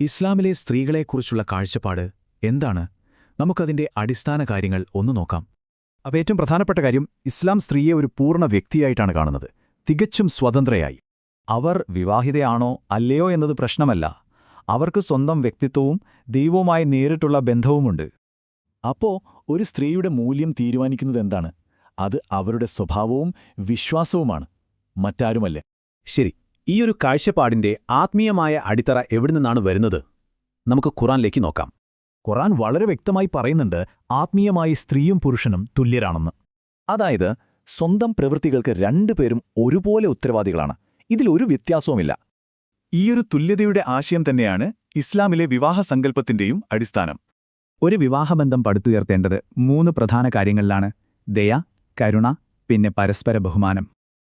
ഇസ്ലാമിലെ സ്ത്രീകളെക്കുറിച്ചുള്ള കാഴ്ചപ്പാട് എന്താണ്? നമുക്കതിന്റെ അടിസ്ഥാന കാര്യങ്ങൾ ഒന്നു നോക്കാം. അപ്പോൾ ഏറ്റവും പ്രധാനപ്പെട്ട കാര്യം, ഇസ്ലാം സ്ത്രീയെ ഒരു പൂർണ്ണ വ്യക്തിയായിട്ടാണ് കാണുന്നത്, തികച്ചും സ്വതന്ത്രയായി. അവർ വിവാഹിതയാണോ അല്ലയോ എന്നത് പ്രശ്നമല്ല. അവർക്ക് സ്വന്തം വ്യക്തിത്വവും ദൈവവുമായി നേരിട്ടുള്ള ബന്ധവുമുണ്ട്. അപ്പോ ഒരു സ്ത്രീയുടെ മൂല്യം തീരുമാനിക്കുന്നതെന്താണ്? അത് അവരുടെ സ്വഭാവവും വിശ്വാസവുമാണ്, മറ്റാരുമല്ല. ശരി, ഈയൊരു കാഴ്ചപ്പാടിന്റെ ആത്മീയമായ അടിത്തറ എവിടെ നിന്നാണ് വരുന്നത്? നമുക്ക് ഖുറാനിലേക്ക് നോക്കാം. ഖുറാൻ വളരെ വ്യക്തമായി പറയുന്നുണ്ട്, ആത്മീയമായി സ്ത്രീയും പുരുഷനും തുല്യരാണെന്ന്. അതായത് സ്വന്തം പ്രവൃത്തികൾക്ക് രണ്ടുപേരും ഒരുപോലെ ഉത്തരവാദികളാണ്. ഇതിലൊരു വ്യത്യാസവുമില്ല. ഈയൊരു തുല്യതയുടെ ആശയം തന്നെയാണ് ഇസ്ലാമിലെ വിവാഹസങ്കല്പത്തിന്റെയും അടിസ്ഥാനം. ഒരു വിവാഹബന്ധം പടുത്തുയർത്തേണ്ടത് 3 പ്രധാന കാര്യങ്ങളിലാണ്: ദയ, കരുണ, പിന്നെ പരസ്പര ബഹുമാനം.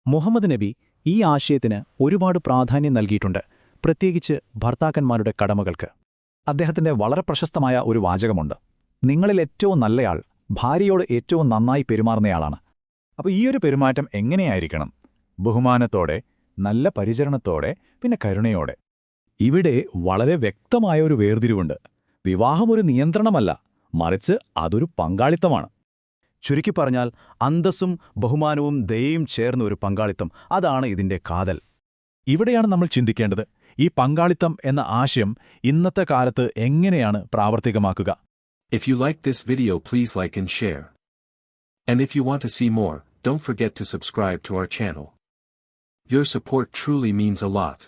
മുഹമ്മദ് നബി ഈ ആശയത്തിന് ഒരുപാട് പ്രാധാന്യം നൽകിയിട്ടുണ്ട്, പ്രത്യേകിച്ച് ഭർത്താക്കന്മാരുടെ കടമകൾക്ക്. അദ്ദേഹത്തിന്റെ വളരെ പ്രശസ്തമായ ഒരു വാചകമുണ്ട്: നിങ്ങളിൽ ഏറ്റവും നല്ലയാൾ ഭാര്യയോട് ഏറ്റവും നന്നായി പെരുമാറുന്നയാളാണ്. അപ്പോൾ ഈയൊരു പെരുമാറ്റം എങ്ങനെയായിരിക്കണം? ബഹുമാനത്തോടെ, നല്ല പരിചരണത്തോടെ, പിന്നെ കരുണയോടെ. ഇവിടെ വളരെ വ്യക്തമായ ഒരു വേർതിരിവുണ്ട്. വിവാഹം ഒരു നിയന്ത്രണമല്ല, മറിച്ച് അതൊരു പങ്കാളിത്തമാണ്. ചുരുക്കി പറഞ്ഞാൽ, അന്തസ്സും ബഹുമാനവും ദയയും ചേർന്ന ഒരു പങ്കാളിത്തം, അതാണ് ഇതിന്റെ കാതൽ. ഇവിടെയാണ് നമ്മൾ ചിന്തിക്കേണ്ടത്, ഈ പങ്കാളിത്തം എന്ന ആശയം ഇന്നത്തെ കാലത്ത് എങ്ങനെയാണ് പ്രാവർത്തികമാക്കുക? If you like this video, please like and share. And if you want to see more, don't forget to subscribe to our channel. Your support truly means a lot.